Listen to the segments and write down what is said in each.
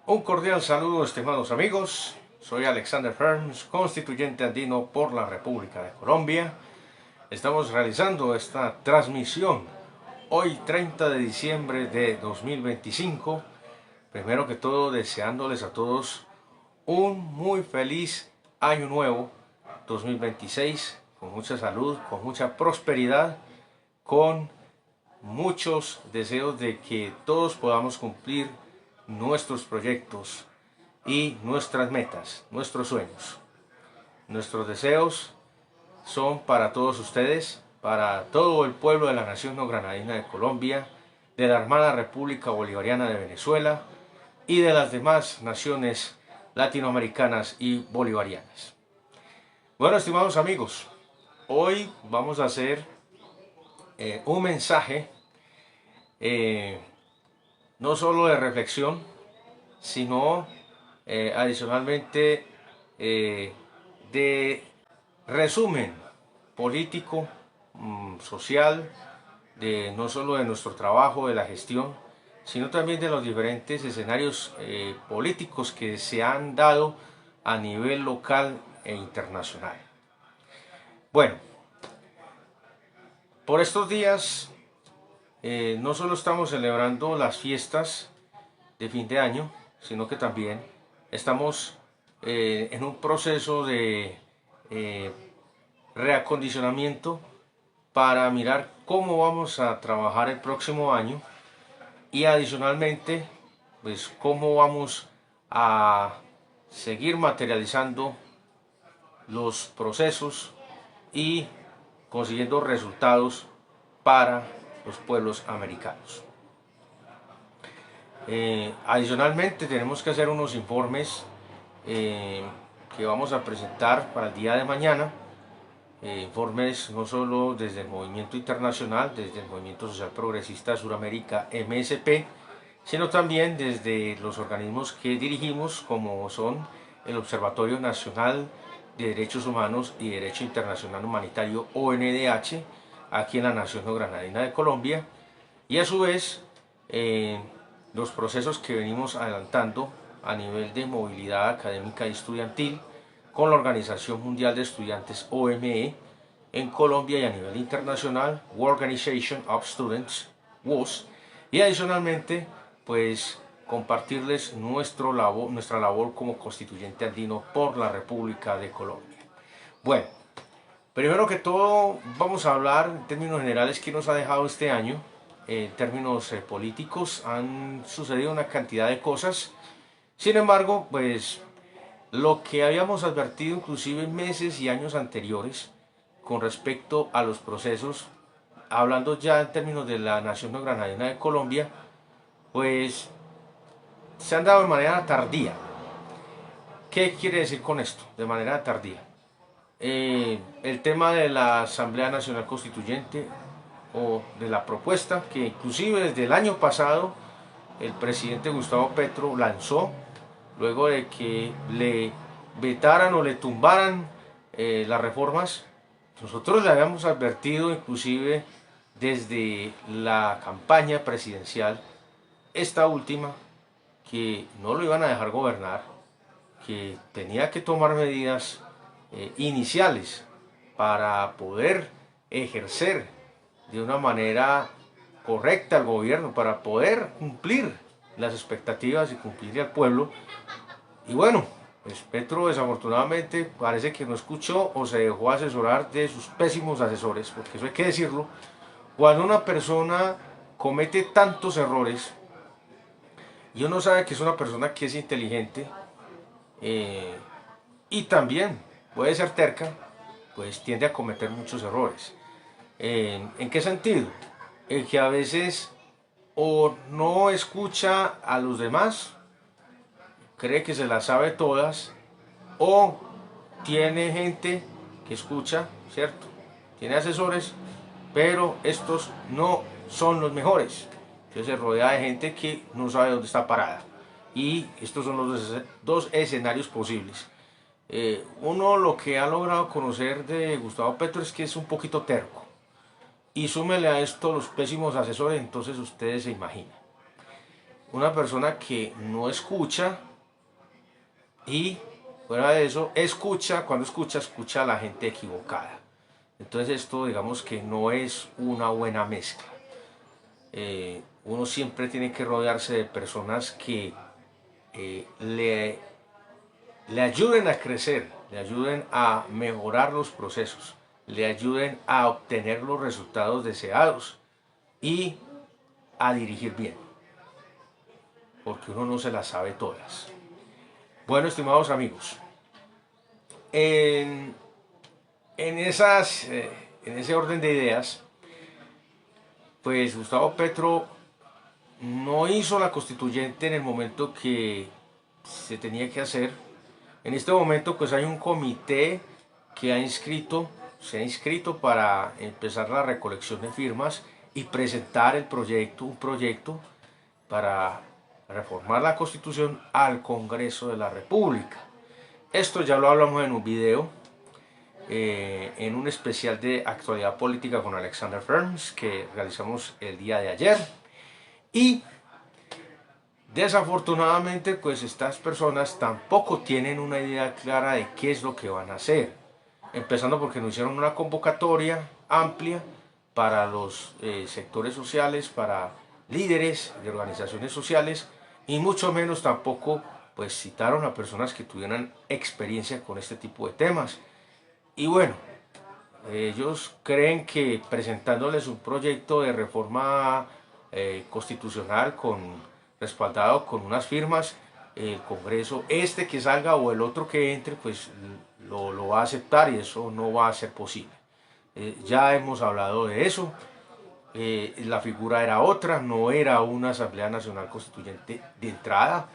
Un cordial saludo, estimados amigos. Soy Alexander Ferns, constituyente andino por la República de Colombia. Estamos realizando esta transmisión hoy 30 de diciembre de 2025. Primero que todo, deseándoles a todos un muy feliz año nuevo 2026, con mucha salud, con mucha prosperidad, con muchos deseos de que todos podamos cumplir nuestros proyectos y nuestras metas, nuestros sueños. Nuestros deseos son para todos ustedes, para todo el pueblo de la Nación No Granadina de Colombia, de la hermana República Bolivariana de Venezuela y de las demás naciones latinoamericanas y bolivarianas. Bueno, estimados amigos, hoy vamos a hacer un mensaje no solo de reflexión, sino adicionalmente de resumen político, social, no solo de nuestro trabajo, de la gestión, sino también de los diferentes escenarios políticos que se han dado a nivel local e internacional. Bueno, por estos días no solo estamos celebrando las fiestas de fin de año, sino que también estamos en un proceso de reacondicionamiento para mirar cómo vamos a trabajar el próximo año y adicionalmente pues cómo vamos a seguir materializando los procesos y consiguiendo resultados para los pueblos americanos. Adicionalmente tenemos que hacer unos informes que vamos a presentar para el día de mañana, informes no solo desde el movimiento internacional, desde el Movimiento Social Progresista Suramérica MSP, sino también desde los organismos que dirigimos, como son el Observatorio Nacional de Derechos Humanos y Derecho Internacional Humanitario ONDH, aquí en la Nación No Granadina de Colombia, y a su vez los procesos que venimos adelantando a nivel de movilidad académica y estudiantil con la Organización Mundial de Estudiantes OME en Colombia y a nivel internacional, World Organization of Students, WOS, y adicionalmente pues compartirles nuestra labor como constituyente andino por la República de Colombia. Bueno, primero que todo vamos a hablar en términos generales qué nos ha dejado este año. En términos políticos han sucedido una cantidad de cosas. Sin embargo, pues lo que habíamos advertido inclusive en meses y años anteriores con respecto a los procesos, hablando ya en términos de la Nación No Granadina de Colombia, pues se han dado de manera tardía. ¿Qué quiere decir con esto? De manera tardía. El tema de la Asamblea Nacional Constituyente o de la propuesta que inclusive desde el año pasado el presidente Gustavo Petro lanzó luego de que le vetaran o le tumbaran las reformas. Nosotros le habíamos advertido inclusive desde la campaña presidencial, esta última, que no lo iban a dejar gobernar, que tenía que tomar medidas iniciales para poder ejercer de una manera correcta al gobierno, para poder cumplir las expectativas y cumplirle al pueblo. Y bueno, pues Petro desafortunadamente parece que no escuchó o se dejó asesorar de sus pésimos asesores, porque eso hay que decirlo. Cuando una persona comete tantos errores y uno sabe que es una persona que es inteligente y también puede ser terca, pues tiende a cometer muchos errores. ¿En qué sentido? En que a veces o no escucha a los demás, cree que se las sabe todas, o tiene gente que escucha, ¿cierto? Tiene asesores, pero estos no son los mejores. Entonces se rodea de gente que no sabe dónde está parada. Y estos son los dos escenarios posibles. Uno, lo que ha logrado conocer de Gustavo Petro es que es un poquito terco. Y súmele a esto los pésimos asesores, entonces ustedes se imaginan. una persona que no escucha y fuera de eso, cuando escucha a la gente equivocada. Entonces esto digamos que no es una buena mezcla. Uno siempre tiene que rodearse de personas que le ayuden a crecer, le ayuden a mejorar los procesos, le ayuden a obtener los resultados deseados y a dirigir bien, porque uno no se las sabe todas. Bueno, estimados amigos, en, en ese orden de ideas, pues Gustavo Petro no hizo la constituyente en el momento que se tenía que hacer. En este momento pues hay un comité que se ha inscrito para empezar la recolección de firmas y presentar un proyecto para reformar la Constitución al Congreso de la República. Esto ya lo hablamos en un video, en un especial de actualidad política con Alexander Ferns que realizamos el día de ayer. Y desafortunadamente pues estas personas tampoco tienen una idea clara de qué es lo que van a hacer, empezando porque no hicieron una convocatoria amplia para los sectores sociales, para líderes de organizaciones sociales, y mucho menos tampoco pues citaron a personas que tuvieran experiencia con este tipo de temas. Y bueno, ellos creen que presentándoles un proyecto de reforma constitucional respaldado con unas firmas, el Congreso, este que salga o el otro que entre, pues lo va a aceptar, y eso no va a ser posible. Ya hemos hablado de eso. La figura era otra, no era una Asamblea Nacional Constituyente de entrada,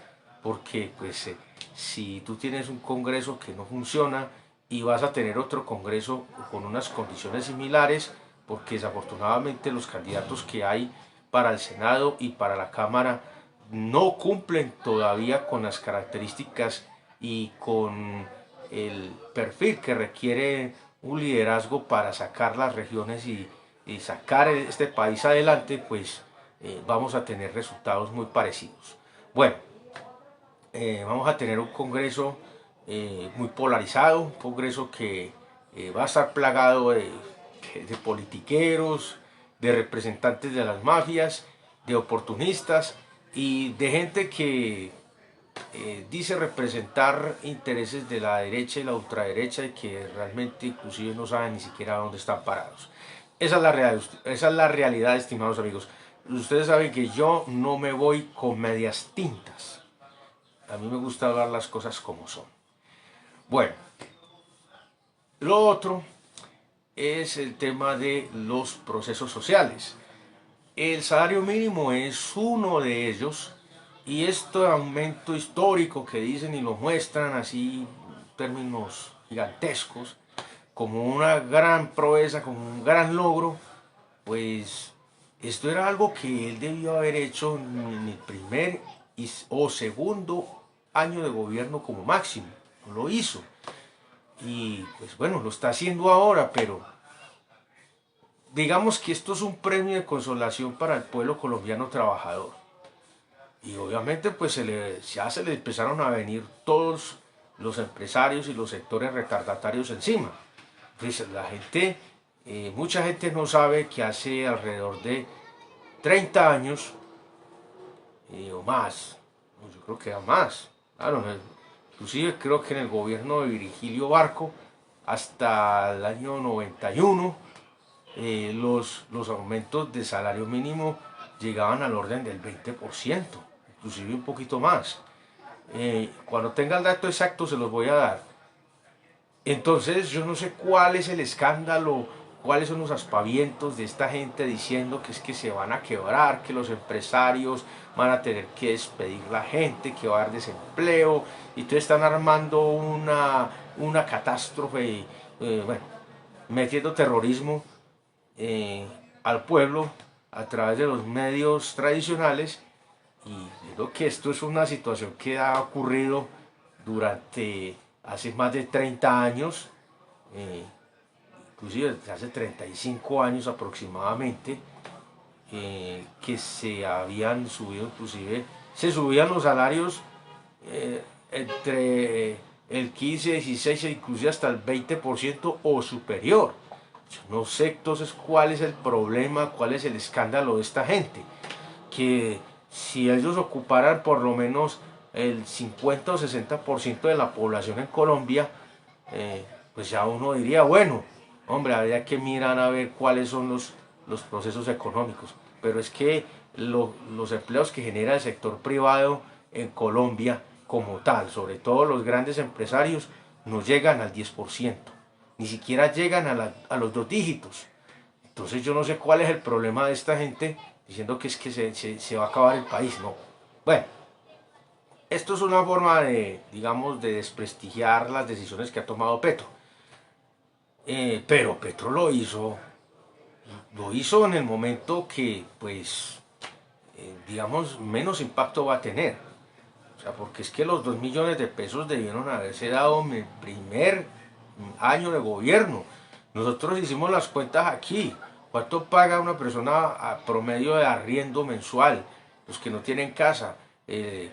porque pues si tú tienes un Congreso que no funciona y vas a tener otro Congreso con unas condiciones similares, porque desafortunadamente los candidatos que hay para el Senado y para la Cámara no cumplen todavía con las características y con el perfil que requiere un liderazgo para sacar las regiones y sacar este país adelante, pues vamos a tener resultados muy parecidos. Bueno, vamos a tener un Congreso muy polarizado, un Congreso que va a estar plagado de politiqueros, de representantes de las mafias, de oportunistas y de gente que dice representar intereses de la derecha y la ultraderecha, y que realmente inclusive no saben ni siquiera dónde están parados. Esa es la realidad, estimados amigos. Ustedes saben que yo no me voy con medias tintas. A mí me gusta hablar las cosas como son. Bueno, lo otro es el tema de los procesos sociales. El salario mínimo es uno de ellos, y este aumento histórico que dicen y lo muestran así en términos gigantescos, como una gran proeza, como un gran logro, pues esto era algo que él debió haber hecho en el primer o segundo año de gobierno como máximo. No lo hizo. Y pues bueno, lo está haciendo ahora, pero digamos que esto es un premio de consolación para el pueblo colombiano trabajador. Y obviamente pues ya se le empezaron a venir todos los empresarios y los sectores retardatarios encima. Pues la gente, mucha gente no sabe que hace alrededor de 30 años o más, yo creo que era más, claro, inclusive creo que en el gobierno de Virgilio Barco hasta el año 91 los aumentos de salario mínimo llegaban al orden del 20%, inclusive un poquito más. Cuando tenga el dato exacto se los voy a dar. Entonces yo no sé cuál es el escándalo, cuáles son los aspavientos de esta gente diciendo que es que se van a quebrar, que los empresarios van a tener que despedir la gente, que va a haber desempleo, y entonces están armando una catástrofe, bueno, metiendo terrorismo al pueblo a través de los medios tradicionales. Y creo que esto es una situación que ha ocurrido durante hace más de 30 años, inclusive desde hace 35 años aproximadamente, que se habían subido inclusive se subían los salarios entre el 15, 16 e inclusive hasta el 20% o superior. Yo no sé entonces cuál es el problema, cuál es el escándalo de esta gente, que si ellos ocuparan por lo menos el 50 o 60% de la población en Colombia, pues ya uno diría, bueno, hombre, habría que mirar a ver cuáles son los procesos económicos. Pero es que los empleos que genera el sector privado en Colombia como tal, sobre todo los grandes empresarios, no llegan al 10%, ni siquiera llegan a los 2 dígitos. Entonces yo no sé cuál es el problema de esta gente diciendo que es que se va a acabar el país, no. Bueno, esto es una forma de, digamos, de desprestigiar las decisiones que ha tomado Petro. Pero Petro lo hizo en el momento que, pues, digamos, menos impacto va a tener. O sea, porque es que los 2 millones de pesos debieron haberse dado en el primer año de gobierno. Nosotros hicimos las cuentas aquí. ¿Cuánto paga una persona a promedio de arriendo mensual? Los que no tienen casa.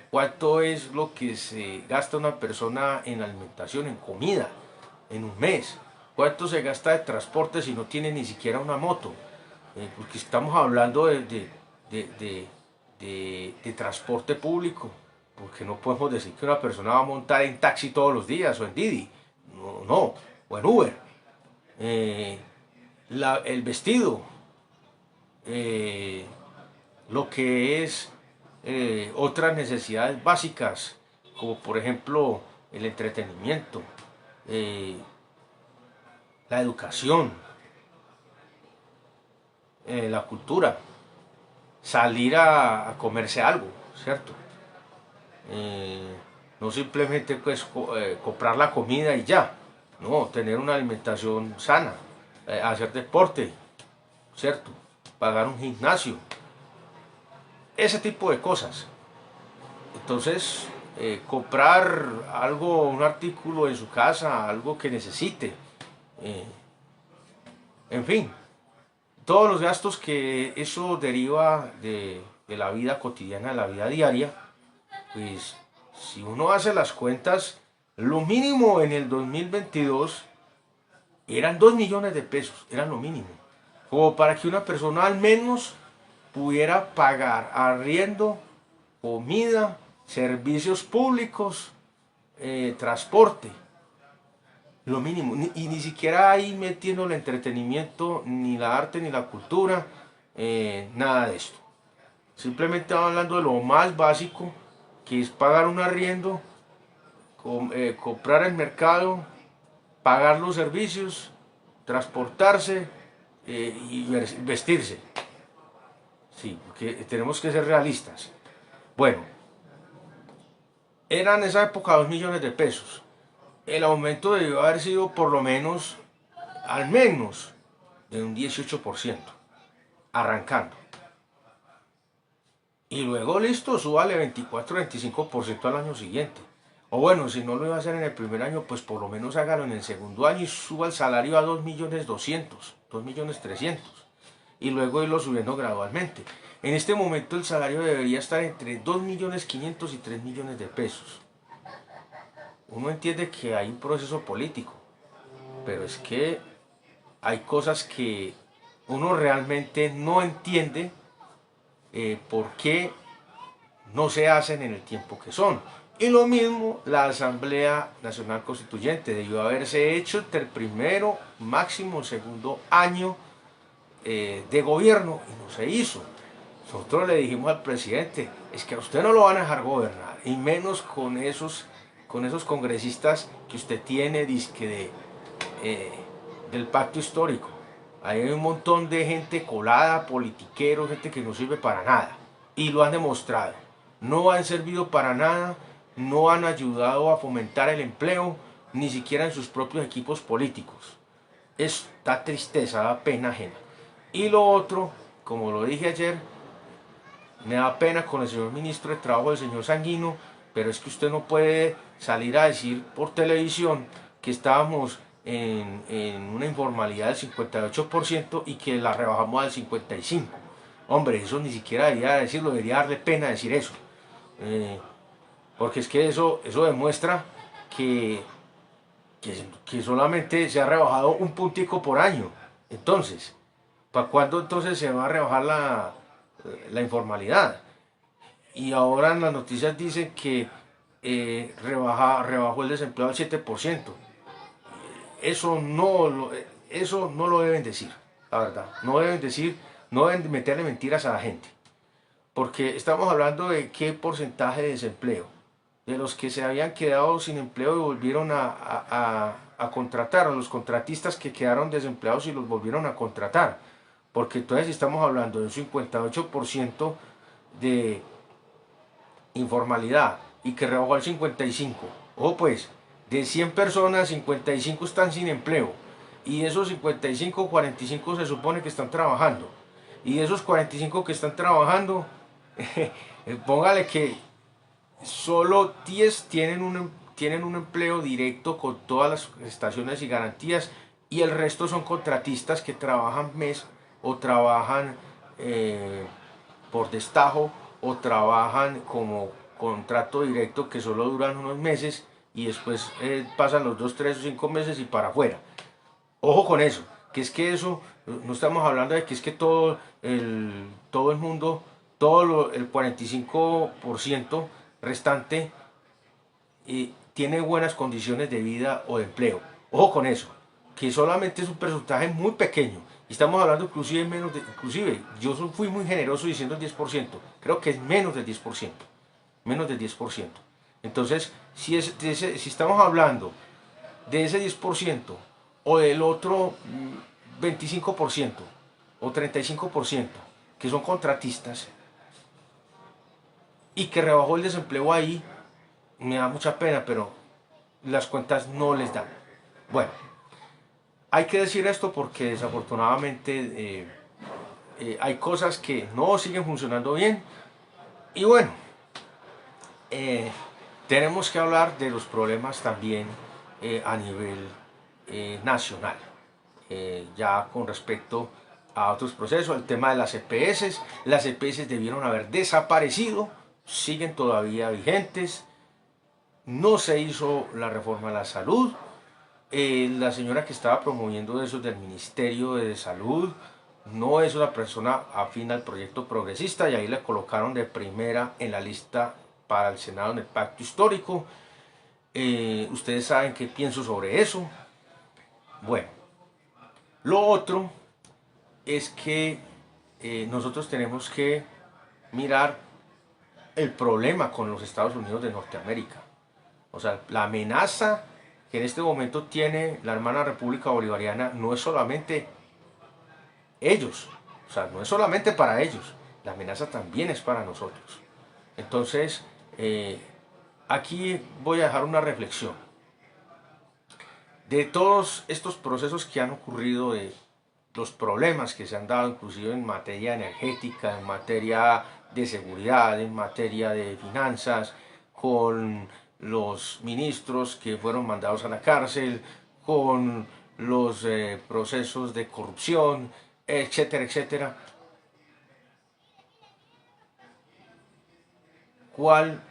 ¿Cuánto es lo que se gasta una persona en alimentación, en comida, en un mes? ¿Cuánto se gasta de transporte si no tiene ni siquiera una moto? Porque estamos hablando de transporte público, porque no podemos decir que una persona va a montar en taxi todos los días o en Didi, no, no, o en Uber. El vestido, lo que es otras necesidades básicas, como por ejemplo el entretenimiento, la educación, la cultura, salir a comerse algo, ¿cierto? No simplemente pues comprar la comida y ya, no, tener una alimentación sana, hacer deporte, ¿cierto? Pagar un gimnasio, ese tipo de cosas. Entonces, comprar algo, un artículo en su casa, algo que necesite, eh, en fin, todos los gastos que eso deriva de la vida cotidiana, de la vida diaria, pues si uno hace las cuentas, lo mínimo en el 2022 eran 2 millones de pesos, eran lo mínimo. Como para que una persona al menos pudiera pagar arriendo, comida, servicios públicos, transporte. Lo mínimo. Y ni siquiera ahí metiendo el entretenimiento, ni la arte, ni la cultura, nada de esto. Simplemente estamos hablando de lo más básico, que es pagar un arriendo, comprar el mercado, pagar los servicios, transportarse y vestirse. Sí, porque tenemos que ser realistas. Bueno, eran en esa época 2 millones de pesos. El aumento debió haber sido por lo menos, al menos, de un 18%, arrancando. Y luego listo, súbale 24-25% al año siguiente. O bueno, si no lo iba a hacer en el primer año, pues por lo menos hágalo en el segundo año y suba el salario a 2.200.000, 2.300.000. Y luego irlo subiendo gradualmente. En este momento el salario debería estar entre 2.500.000 y 3 millones de pesos. Uno entiende que hay un proceso político, pero es que hay cosas que uno realmente no entiende por qué no se hacen en el tiempo que son. Y lo mismo la Asamblea Nacional Constituyente debió haberse hecho entre el primero, máximo segundo año de gobierno y no se hizo. Nosotros le dijimos al presidente, es que a usted no lo van a dejar gobernar, y menos con esos congresistas que usted tiene del pacto histórico. Hay un montón de gente colada, politiqueros, gente que no sirve para nada. Y lo han demostrado. No han servido para nada, no han ayudado a fomentar el empleo, ni siquiera en sus propios equipos políticos. Da tristeza, da pena ajena. Y lo otro, como lo dije ayer, me da pena con el señor ministro de Trabajo, el señor Sanguino, pero es que usted no puede salir a decir por televisión que estábamos en una informalidad del 58% y que la rebajamos al 55%. Hombre, eso ni siquiera debería decirlo, debería darle pena decir eso. porque es que eso demuestra que, que solamente se ha rebajado un puntico por año. Entonces, ¿para cuándo entonces se va a rebajar la informalidad? Y ahora en las noticias dicen que rebajó el desempleo al 7%. Eso no lo deben decir, la verdad. No deben decir, no deben meterle mentiras a la gente. Porque estamos hablando de qué porcentaje de desempleo. De los que se habían quedado sin empleo y volvieron a contratar, a los contratistas que quedaron desempleados y los volvieron a contratar. Porque entonces estamos hablando de un 58% de informalidad y que rebajó al 55%. Ojo pues, de 100 personas, 55 están sin empleo. Y de esos 55, 45 se supone que están trabajando. Y de esos 45 que están trabajando, póngale que solo 10 tienen un empleo directo con todas las prestaciones y garantías, y el resto son contratistas que trabajan mes o trabajan por destajo o trabajan como contrato directo que solo duran unos meses y después pasan los 2, 3 o 5 meses y para afuera. Ojo con eso, que es que eso, no estamos hablando de que es que todo el mundo, el 45% restante tiene buenas condiciones de vida o de empleo. Ojo con eso, que solamente es un porcentaje muy pequeño. Y estamos hablando inclusive inclusive yo fui muy generoso diciendo el 10%, creo que es menos del 10%, menos del 10%. Entonces, si estamos hablando de ese 10% o del otro 25% o 35% que son contratistas y que rebajó el desempleo ahí, me da mucha pena, pero las cuentas no les dan. Bueno, hay que decir esto porque desafortunadamente hay cosas que no siguen funcionando bien y bueno, tenemos que hablar de los problemas también a nivel nacional, ya con respecto a otros procesos, el tema de las EPS debieron haber desaparecido, siguen todavía vigentes, no se hizo la reforma a la salud, la señora que estaba promoviendo eso del Ministerio de Salud no es una persona afín al proyecto progresista y ahí le colocaron de primera en la lista para el Senado en el pacto histórico. Ustedes saben qué pienso sobre eso. Bueno, lo otro es que nosotros tenemos que mirar el problema con los Estados Unidos de Norteamérica. O sea, la amenaza que en este momento tiene la hermana República Bolivariana no es solamente ellos, o sea, no es solamente para ellos, la amenaza también es para nosotros. Entonces, aquí voy a dejar una reflexión. De todos estos procesos que han ocurrido, de los problemas que se han dado inclusive en materia energética, en materia de seguridad, en materia de finanzas, con los ministros que fueron mandados a la cárcel, con los procesos de corrupción, etcétera, etcétera. ¿Cuál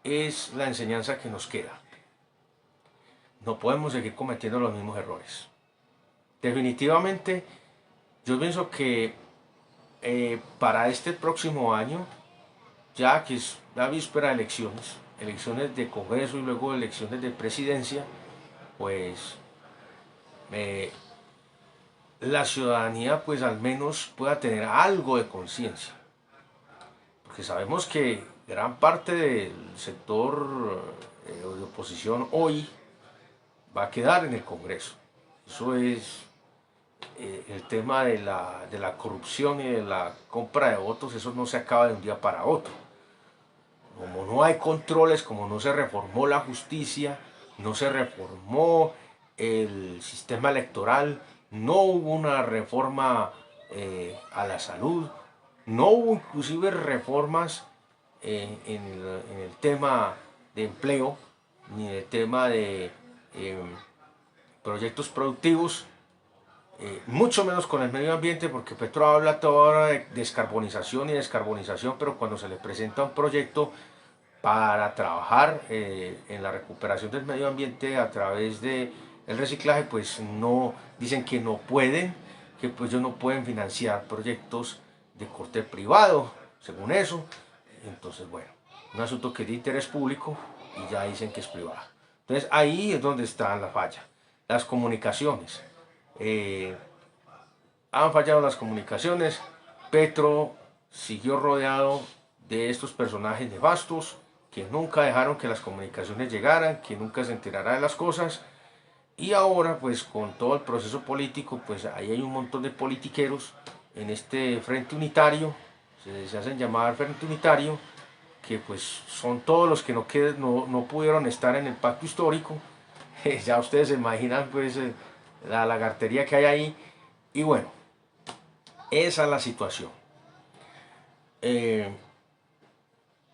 es la enseñanza que nos queda? No podemos seguir cometiendo los mismos errores. Definitivamente, yo pienso que para este próximo año, ya que es la víspera de elecciones, elecciones de Congreso y luego elecciones de presidencia, pues la ciudadanía pues al menos pueda tener algo de conciencia. Porque sabemos que gran parte del sector de oposición hoy va a quedar en el Congreso. Eso es el tema de la corrupción y de la compra de votos, eso no se acaba de un día para otro. Como no hay controles, como no se reformó la justicia, no se reformó el sistema electoral, no hubo una reforma a la salud, no hubo inclusive reformas en el tema de empleo, ni en el tema de proyectos productivos, mucho menos con el medio ambiente, porque Petro habla toda hora de descarbonización y descarbonización, pero cuando se le presenta un proyecto para trabajar en la recuperación del medio ambiente a través de el reciclaje, pues no dicen que no pueden, que pues ellos no pueden financiar proyectos de corte privado, según eso. Entonces, bueno, un asunto que es de interés público y ya dicen que es privado. Entonces ahí es donde está la falla. Las comunicaciones. Eh, Han fallado las comunicaciones. Petro siguió rodeado de estos personajes nefastos que nunca dejaron que las comunicaciones llegaran, que nunca se enterara de las cosas. Y ahora, pues con todo el proceso político, pues ahí hay un montón de politiqueros en este Frente Unitario, se hacen llamar Frente Unitario, que pues son todos los que no pudieron estar en el pacto histórico. Ya ustedes se imaginan pues la lagartería que hay ahí. Y bueno, esa es la situación. Eh,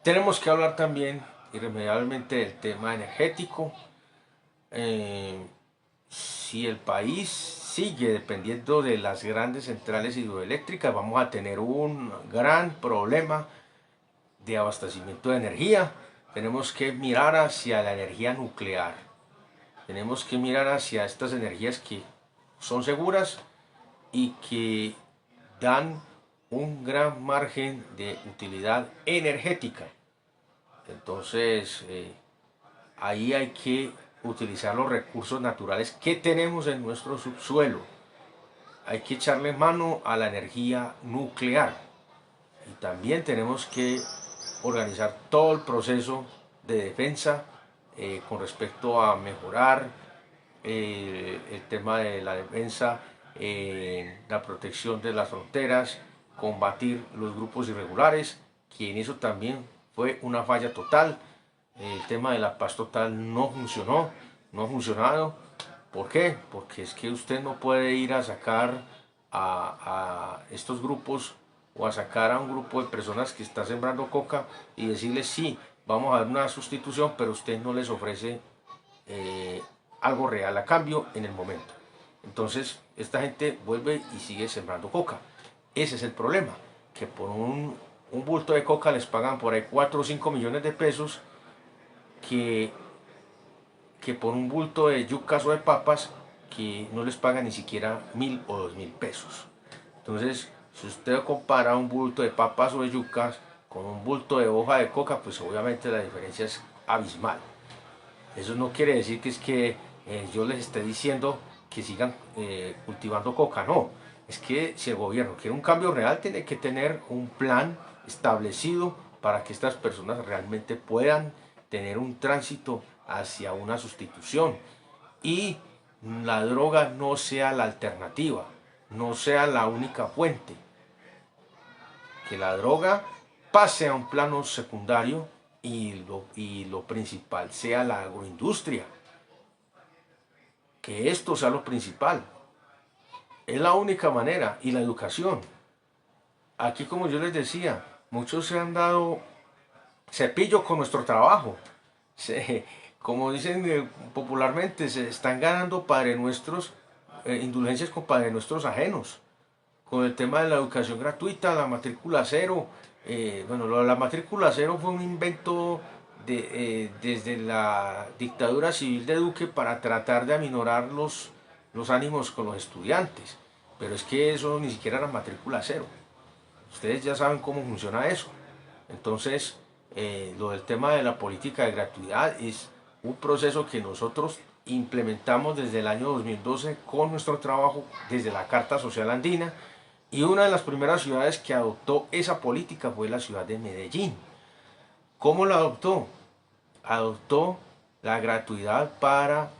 Tenemos que hablar también irremediablemente del tema energético. Eh, si el país sigue dependiendo de las grandes centrales hidroeléctricas, vamos a tener un gran problema de abastecimiento de energía. Tenemos que mirar hacia la energía nuclear. Tenemos que mirar hacia estas energías que son seguras y que dan un gran margen de utilidad energética. Entonces, ahí hay que utilizar los recursos naturales que tenemos en nuestro subsuelo. Hay que echarle mano a la energía nuclear. Y también tenemos que organizar todo el proceso de defensa con respecto a mejorar el tema de la defensa, la protección de las fronteras, combatir los grupos irregulares, que en eso también fue una falla total. El tema de la paz total no funcionó, no ha funcionado. ¿Por qué? Porque es que usted no puede ir a sacar a estos grupos o a sacar a un grupo de personas que está sembrando coca y decirles sí, vamos a dar una sustitución, pero usted no les ofrece eh, algo real a cambio en el momento. Entonces esta gente vuelve y sigue sembrando coca. Ese es el problema, que por un bulto de coca les pagan por ahí 4 o 5 millones de pesos, que, que por un bulto de yucas o de papas que no les pagan ni siquiera 1.000 o 2.000 pesos. Entonces, si usted compara un bulto de papas o de yucas con un bulto de hoja de coca, pues obviamente la diferencia es abismal. Eso no quiere decir que es que yo les esté diciendo que sigan cultivando coca, no. Es que si el gobierno quiere un cambio real, tiene que tener un plan establecido para que estas personas realmente puedan tener un tránsito hacia una sustitución y la droga no sea la alternativa, no sea la única fuente. Que la droga pase a un plano secundario y lo principal sea la agroindustria. Que esto sea lo principal. Es la única manera. Y la educación. Aquí, como yo les decía, muchos se han dado cepillo con nuestro trabajo. Como dicen popularmente, se están ganando padre nuestros, indulgencias con padre nuestros ajenos. Con el tema de la educación gratuita, la matrícula cero. Bueno, lo de la matrícula cero fue un invento desde la dictadura civil de Duque para tratar de aminorar los ánimos con los estudiantes. Pero es que eso ni siquiera era matrícula cero. Ustedes ya saben cómo funciona eso. Entonces, lo del tema de la política de gratuidad es un proceso que nosotros implementamos desde el año 2012 con nuestro trabajo desde la Carta Social Andina, y una de las primeras ciudades que adoptó esa política fue la ciudad de Medellín. ¿Cómo la adoptó? Adoptó la gratuidad para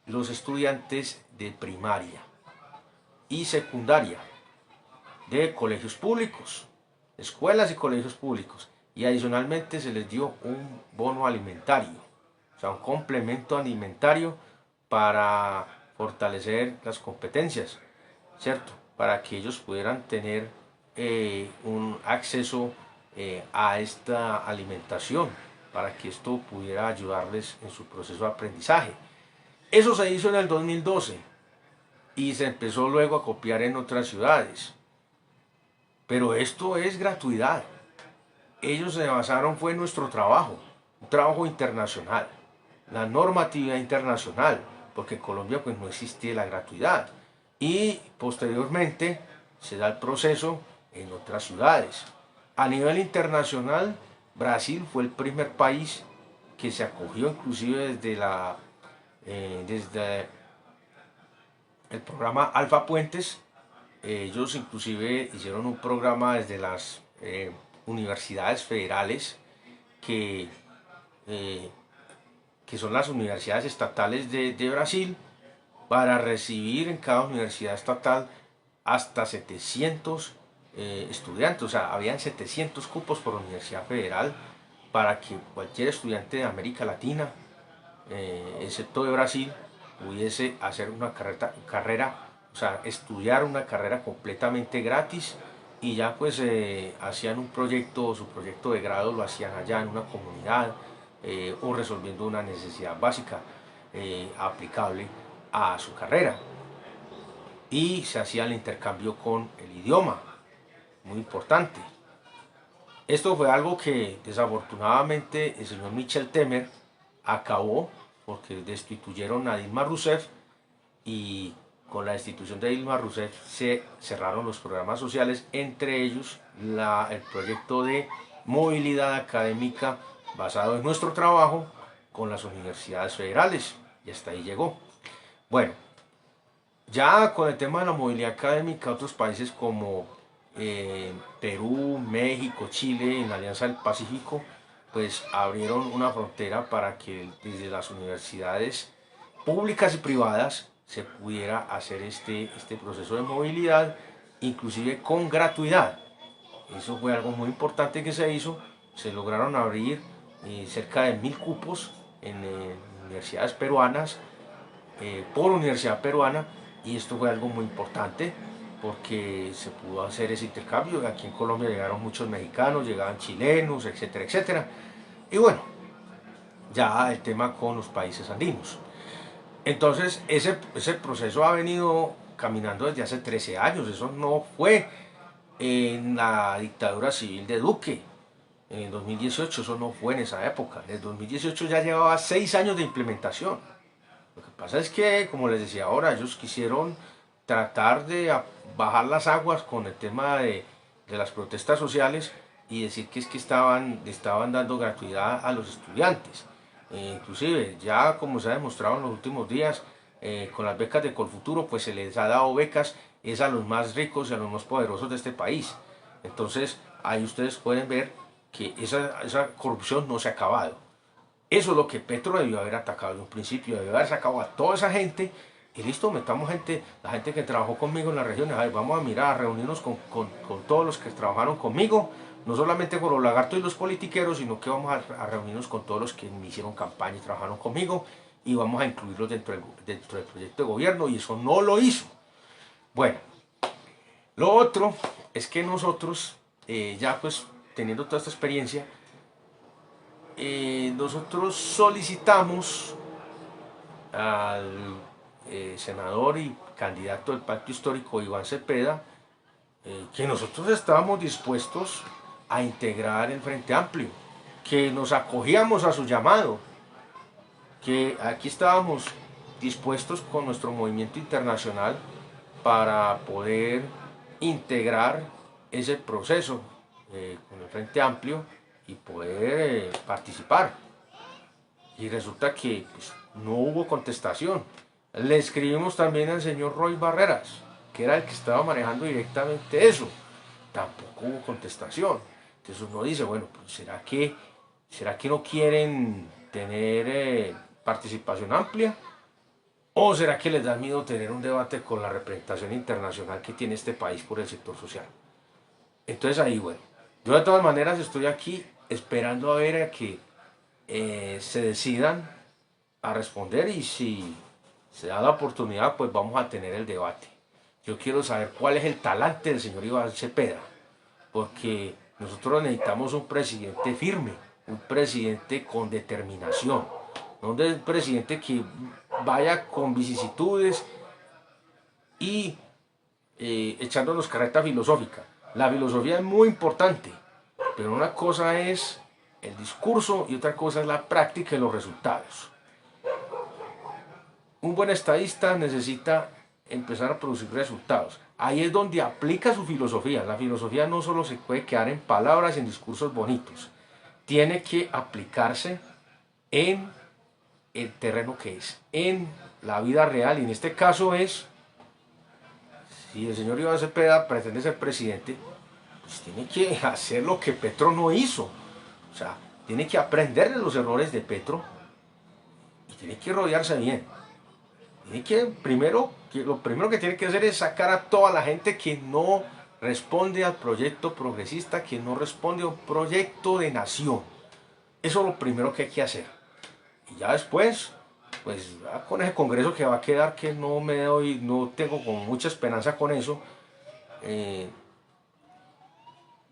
los estudiantes de primaria y secundaria de colegios públicos, escuelas y colegios públicos, y adicionalmente se les dio un bono alimentario, o sea, un complemento alimentario para fortalecer las competencias, ¿cierto? Para que ellos pudieran tener un acceso a esta alimentación, para que esto pudiera ayudarles en su proceso de aprendizaje. Eso se hizo en el 2012 y se empezó luego a copiar en otras ciudades. Pero esto es gratuidad. ellos se basaron fue en nuestro trabajo, un trabajo internacional, la normatividad internacional, porque en Colombia pues no existe la gratuidad. Y posteriormente se da el proceso en otras ciudades. A nivel internacional, Brasil fue el primer país que se acogió inclusive desde el programa Alfa Puentes. Ellos inclusive hicieron un programa desde las universidades federales que, eh, que son las universidades estatales de Brasil, para recibir en cada universidad estatal hasta 700 estudiantes. O sea, habían 700 cupos por universidad federal para que cualquier estudiante de América Latina, excepto de Brasil, pudiese hacer una carrera, o sea, estudiar una carrera completamente gratis, y ya pues hacían un proyecto, su proyecto de grado lo hacían allá en una comunidad, o resolviendo una necesidad básica aplicable a su carrera. Y se hacía el intercambio con el idioma, muy importante. Esto fue algo que desafortunadamente el señor Michel Temer acabó, porque destituyeron a Dilma Rousseff, y con la destitución de Dilma Rousseff se cerraron los programas sociales, entre ellos el proyecto de movilidad académica basado en nuestro trabajo con las universidades federales, y hasta ahí llegó. Bueno, ya con el tema de la movilidad académica, otros países como Perú, México, Chile, en la Alianza del Pacífico, pues abrieron una frontera para que desde las universidades públicas y privadas se pudiera hacer este proceso de movilidad, inclusive con gratuidad. Eso fue algo muy importante que se hizo. Se lograron abrir cerca de 1000 cupos en universidades peruanas, por universidad peruana, y esto fue algo muy importante porque se pudo hacer ese intercambio. Aquí en Colombia llegaron muchos mexicanos, llegaban chilenos, etcétera, etcétera. Y bueno, ya el tema con los países andinos. Entonces, ese proceso ha venido caminando desde hace 13 años. Eso no fue en la dictadura civil de Duque, en el 2018, eso no fue en esa época. En el 2018 ya llevaba 6 años de implementación. Lo que pasa es que, como les decía ahora, ellos quisieron tratar de bajar las aguas con el tema de las protestas sociales, y decir que es que estaban dando gratuidad a los estudiantes. Inclusive, ya como se ha demostrado en los últimos días, con las becas de Colfuturo, pues se les ha dado becas es a los más ricos y a los más poderosos de este país. Entonces, ahí ustedes pueden ver que esa corrupción no se ha acabado. Eso es lo que Petro debió haber atacado en un principio, debió haber sacado a toda esa gente y listo, metamos gente, la gente que trabajó conmigo en las regiones. A ver, vamos a mirar, a reunirnos con todos los que trabajaron conmigo, no solamente con los lagartos y los politiqueros, sino que vamos a reunirnos con todos los que me hicieron campaña y trabajaron conmigo, y vamos a incluirlos dentro del proyecto de gobierno, y eso no lo hizo. Bueno, lo otro es que nosotros, ya pues teniendo toda esta experiencia, nosotros solicitamos al senador y candidato del Pacto Histórico, Iván Cepeda, que nosotros estábamos dispuestos a integrar el Frente Amplio, que nos acogíamos a su llamado, que aquí estábamos dispuestos con nuestro movimiento internacional para poder integrar ese proceso con el Frente Amplio y poder participar. Y resulta que pues, no hubo contestación. Le escribimos también al señor Roy Barreras, que era el que estaba manejando directamente eso. Tampoco hubo contestación. Entonces uno dice, bueno, pues ¿será que no quieren tener participación amplia? ¿O será que les da miedo tener un debate con la representación internacional que tiene este país por el sector social? Entonces ahí, bueno, yo de todas maneras estoy aquí esperando a ver a que se decidan a responder, y si se da la oportunidad, pues vamos a tener el debate. Yo quiero saber cuál es el talante del señor Iván Cepeda, porque nosotros necesitamos un presidente firme, un presidente con determinación, no un presidente que vaya con vicisitudes y echándonos carreta filosófica. La filosofía es muy importante, Pero una cosa es el discurso y otra cosa es la práctica y los resultados. Un buen estadista necesita empezar a producir resultados. Ahí es donde aplica su filosofía. La filosofía no solo se puede quedar en palabras y en discursos bonitos. Tiene que aplicarse en el terreno que es, en la vida real. Y en este caso es, si el señor Iván Cepeda pretende ser presidente, pues tiene que hacer lo que Petro no hizo. O sea, tiene que aprender de los errores de Petro y tiene que rodearse bien. Tiene que, lo primero que tiene que hacer es sacar a toda la gente que no responde al proyecto progresista, que no responde a un proyecto de nación. Eso es lo primero que hay que hacer. Y ya después, pues ya con ese congreso que va a quedar, que no tengo con mucha esperanza con eso,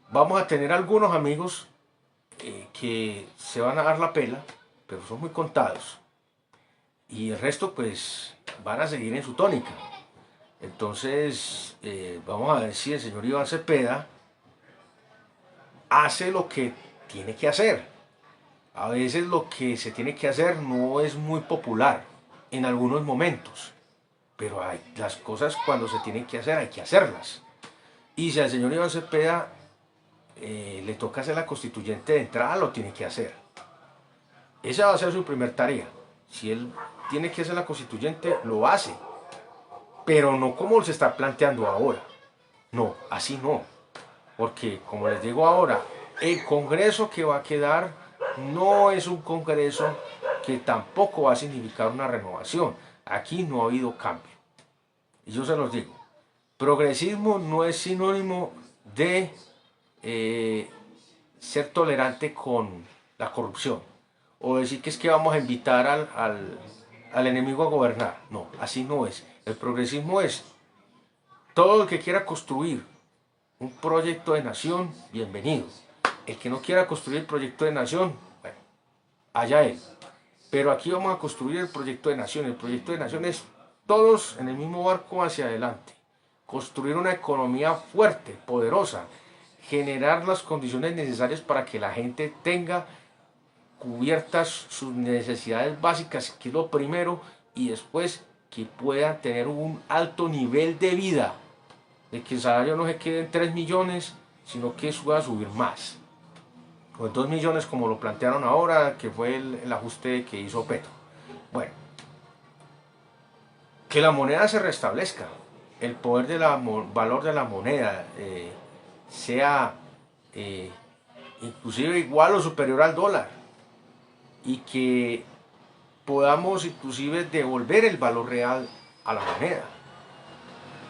vamos a tener algunos amigos que se van a dar la pela, pero son muy contados. Y el resto pues van a seguir en su tónica. Entonces vamos a ver si el señor Iván Cepeda hace lo que tiene que hacer. A veces lo que se tiene que hacer no es muy popular en algunos momentos, pero las cosas cuando se tienen que hacer hay que hacerlas. Y si al señor Iván Cepeda le toca hacer la constituyente de entrada, lo tiene que hacer. Esa va a ser su primer tarea. Si él tiene que hacer la constituyente, lo hace. Pero no como se está planteando ahora. No, así no. Porque, como les digo ahora, el Congreso que va a quedar no es un Congreso que tampoco va a significar una renovación. Aquí no ha habido cambio. Y yo se los digo, progresismo no es sinónimo de ser tolerante con la corrupción. O decir que es que vamos a invitar al enemigo a gobernar. No, así no es. El progresismo es todo el que quiera construir un proyecto de nación, bienvenido. El que no quiera construir el proyecto de nación, bueno, allá él. Pero aquí vamos a construir el proyecto de nación. El proyecto de nación es todos en el mismo barco hacia adelante. Construir una economía fuerte, poderosa. Generar las condiciones necesarias para que la gente tenga cubiertas sus necesidades básicas, que es lo primero, y después que puedan tener un alto nivel de vida, de que el salario no se quede en 3 millones, sino que pueda subir más, o en 2 millones como lo plantearon ahora, que fue el ajuste que hizo Petro. Bueno, que la moneda se restablezca, el poder del valor de la moneda sea inclusive igual o superior al dólar, y que podamos inclusive devolver el valor real a la moneda,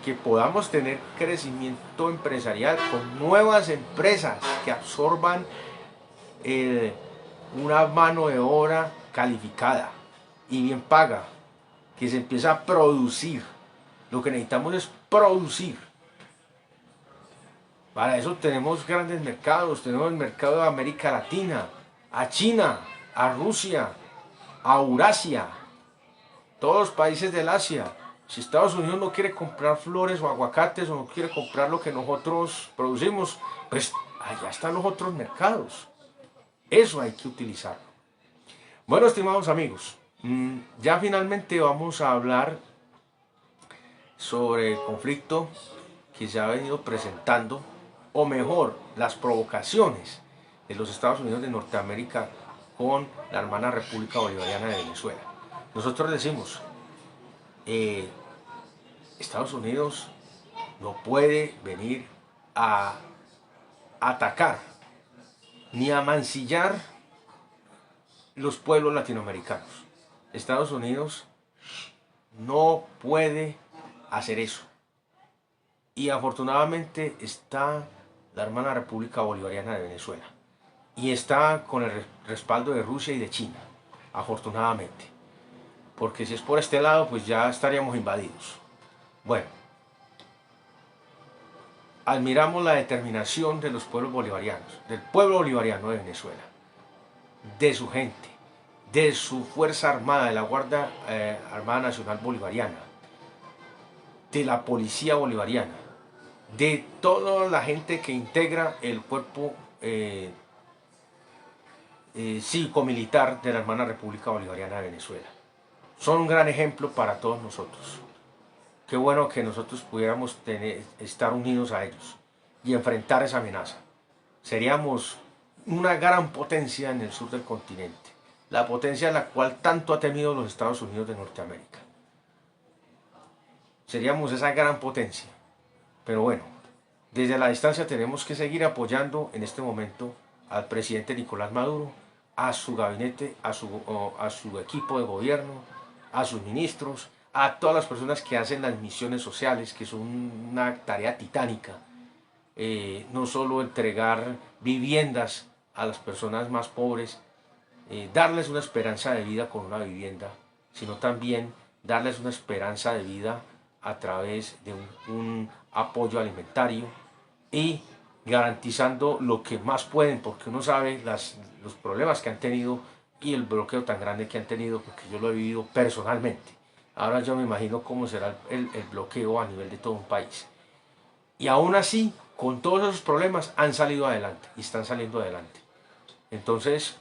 que podamos tener crecimiento empresarial con nuevas empresas que absorban una mano de obra calificada y bien paga, que se empiece a producir. Lo que necesitamos es producir. Para eso tenemos grandes mercados, tenemos el mercado de América Latina, a China, a Rusia, a Eurasia, todos los países del Asia. Si Estados Unidos no quiere comprar flores o aguacates o no quiere comprar lo que nosotros producimos, pues allá están los otros mercados. Eso hay que utilizarlo. Bueno, estimados amigos, ya finalmente vamos a hablar sobre el conflicto que se ha venido presentando, o mejor, las provocaciones de los Estados Unidos de Norteamérica con la hermana República Bolivariana de Venezuela. Nosotros decimos, Estados Unidos no puede venir a atacar ni a mancillar los pueblos latinoamericanos. Estados Unidos no puede hacer eso. Y afortunadamente está la hermana República Bolivariana de Venezuela. Y está con el respaldo de Rusia y de China, afortunadamente. Porque si es por este lado, pues ya estaríamos invadidos. Bueno, admiramos la determinación de los pueblos bolivarianos, del pueblo bolivariano de Venezuela, de su gente, de su Fuerza Armada, de la Guardia Armada Nacional Bolivariana, de la Policía Bolivariana, de toda la gente que integra el cuerpo cívico-militar de la hermana República Bolivariana de Venezuela. Son un gran ejemplo para todos nosotros. Qué bueno que nosotros pudiéramos estar unidos a ellos y enfrentar esa amenaza. Seríamos una gran potencia en el sur del continente, la potencia en la cual tanto ha temido los Estados Unidos de Norteamérica. Seríamos esa gran potencia. Pero bueno, desde la distancia tenemos que seguir apoyando en este momento al presidente Nicolás Maduro, a su gabinete, a su equipo de gobierno, a sus ministros, a todas las personas que hacen las misiones sociales, que son una tarea titánica. No solo entregar viviendas a las personas más pobres, darles una esperanza de vida con una vivienda, sino también darles una esperanza de vida a través de un apoyo alimentario y garantizando lo que más pueden, porque uno sabe los problemas que han tenido y el bloqueo tan grande que han tenido, porque yo lo he vivido personalmente. Ahora yo me imagino cómo será el bloqueo a nivel de todo un país. Y aún así, con todos esos problemas, han salido adelante y están saliendo adelante. Entonces,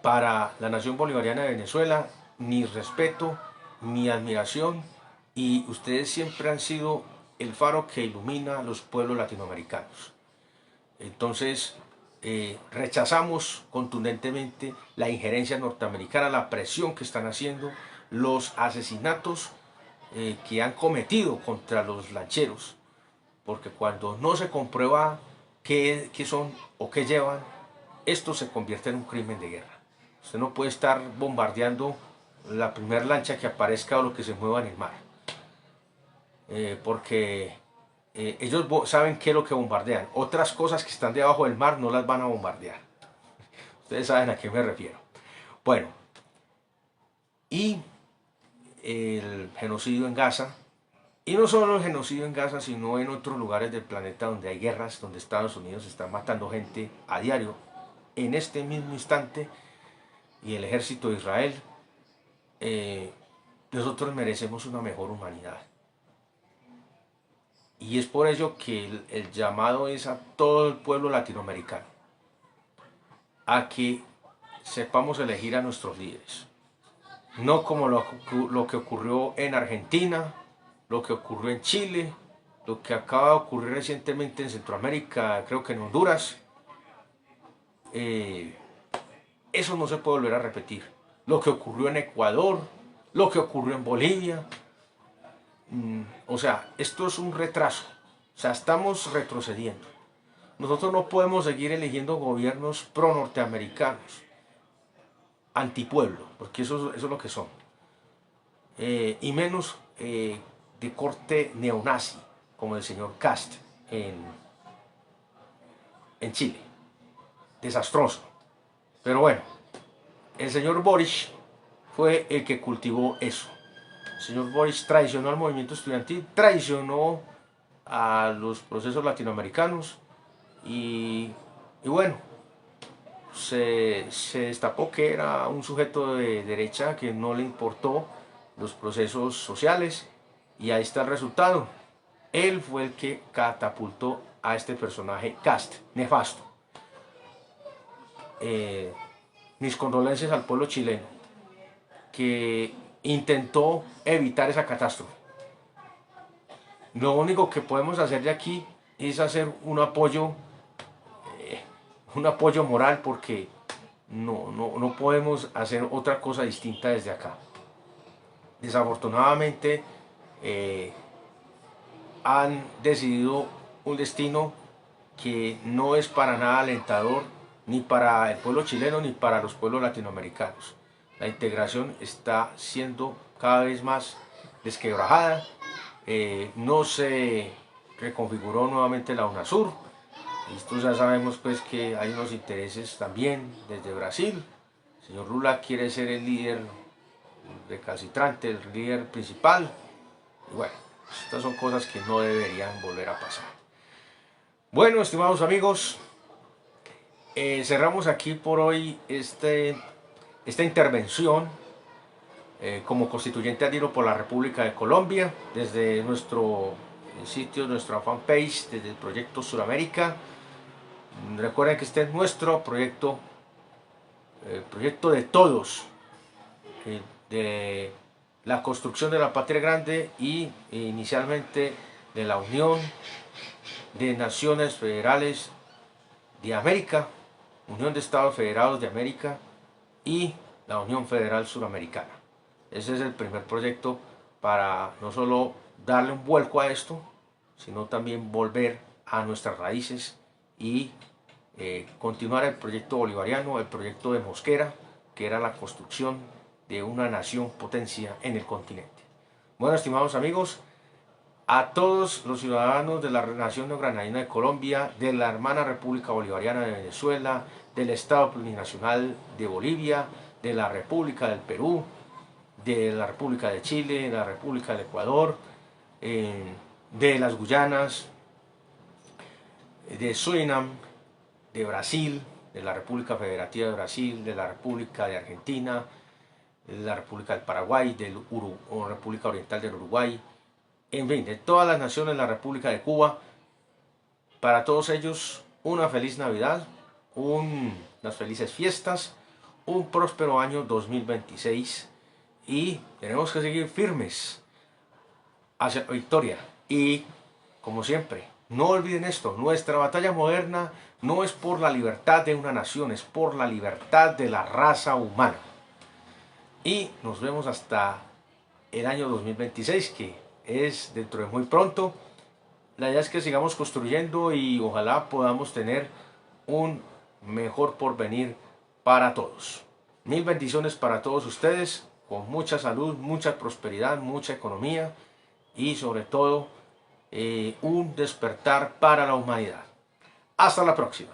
para la Nación Bolivariana de Venezuela, mi respeto, mi admiración, y ustedes siempre han sido el faro que ilumina a los pueblos latinoamericanos. Entonces, rechazamos contundentemente la injerencia norteamericana, la presión que están haciendo, los asesinatos que han cometido contra los lancheros, porque cuando no se comprueba qué son o qué llevan, esto se convierte en un crimen de guerra. Usted no puede estar bombardeando la primera lancha que aparezca o lo que se mueva en el mar, porque ellos saben qué es lo que bombardean. Otras cosas que están debajo del mar no las van a bombardear. Ustedes saben a qué me refiero. Bueno, y el genocidio en Gaza, y no solo el genocidio en Gaza, sino en otros lugares del planeta donde hay guerras, donde Estados Unidos está matando gente a diario, en este mismo instante, y el ejército de Israel. Nosotros merecemos una mejor humanidad. Y es por ello que el llamado es a todo el pueblo latinoamericano, a que sepamos elegir a nuestros líderes. No como lo que ocurrió en Argentina, lo que ocurrió en Chile, lo que acaba de ocurrir recientemente en Centroamérica, creo que en Honduras. Eso no se puede volver a repetir. Lo que ocurrió en Ecuador, lo que ocurrió en Bolivia. O sea, esto es un retraso. O sea, estamos retrocediendo. Nosotros no podemos seguir eligiendo gobiernos pro-norteamericanos, antipueblo, porque eso es lo que son. Y menos de corte neonazi, como el señor Kast en Chile. Desastroso. Pero bueno, el señor Boric fue el que cultivó eso. El señor Boric traicionó al movimiento estudiantil, traicionó a los procesos latinoamericanos y bueno, se destapó que era un sujeto de derecha que no le importó los procesos sociales, y ahí está el resultado. Él fue el que catapultó a este personaje Kast, nefasto. Mis condolencias al pueblo chileno que intentó evitar esa catástrofe. Lo único que podemos hacer de aquí es hacer un apoyo moral, porque no podemos hacer otra cosa distinta desde acá. Desafortunadamente han decidido un destino que no es para nada alentador, ni para el pueblo chileno ni para los pueblos latinoamericanos. La integración está siendo cada vez más desquebrajada. No se reconfiguró nuevamente la UNASUR. Esto ya sabemos pues que hay unos intereses también desde Brasil. El señor Lula quiere ser el líder recalcitrante, el líder principal. Y bueno, estas son cosas que no deberían volver a pasar. Bueno, estimados amigos, cerramos aquí por hoy esta intervención como constituyente adhiero por la República de Colombia, desde nuestro sitio, nuestra fanpage, desde el Proyecto Suramérica. Recuerden que este es nuestro proyecto, el proyecto de todos, de la construcción de la patria grande y inicialmente de la Unión de Naciones Federales de América, Unión de Estados Federados de América y la Unión Federal Suramericana. Ese es el primer proyecto para no solo darle un vuelco a esto, sino también volver a nuestras raíces y continuar el proyecto bolivariano, el proyecto de Mosquera, que era la construcción de una nación potencia en el continente. Bueno, estimados amigos, a todos los ciudadanos de la Nación Neogranadina de Colombia, de la hermana República Bolivariana de Venezuela, del Estado Plurinacional de Bolivia, de la República del Perú, de la República de Chile, de la República del Ecuador, de las Guyanas, de Surinam, de Brasil, de la República Federativa de Brasil, de la República de Argentina, de la República del Paraguay, de la República Oriental del Uruguay, en fin, de todas las naciones de la República de Cuba. Para todos ellos, una feliz Navidad, unas felices fiestas, un próspero año 2026 y tenemos que seguir firmes hacia la victoria. Y, como siempre, no olviden esto, nuestra batalla moderna no es por la libertad de una nación, es por la libertad de la raza humana. Y nos vemos hasta el año 2026, que es dentro de muy pronto. La idea es que sigamos construyendo y ojalá podamos tener un mejor porvenir para todos. Mil bendiciones para todos ustedes, con mucha salud, mucha prosperidad, mucha economía y sobre todo un despertar para la humanidad. Hasta la próxima.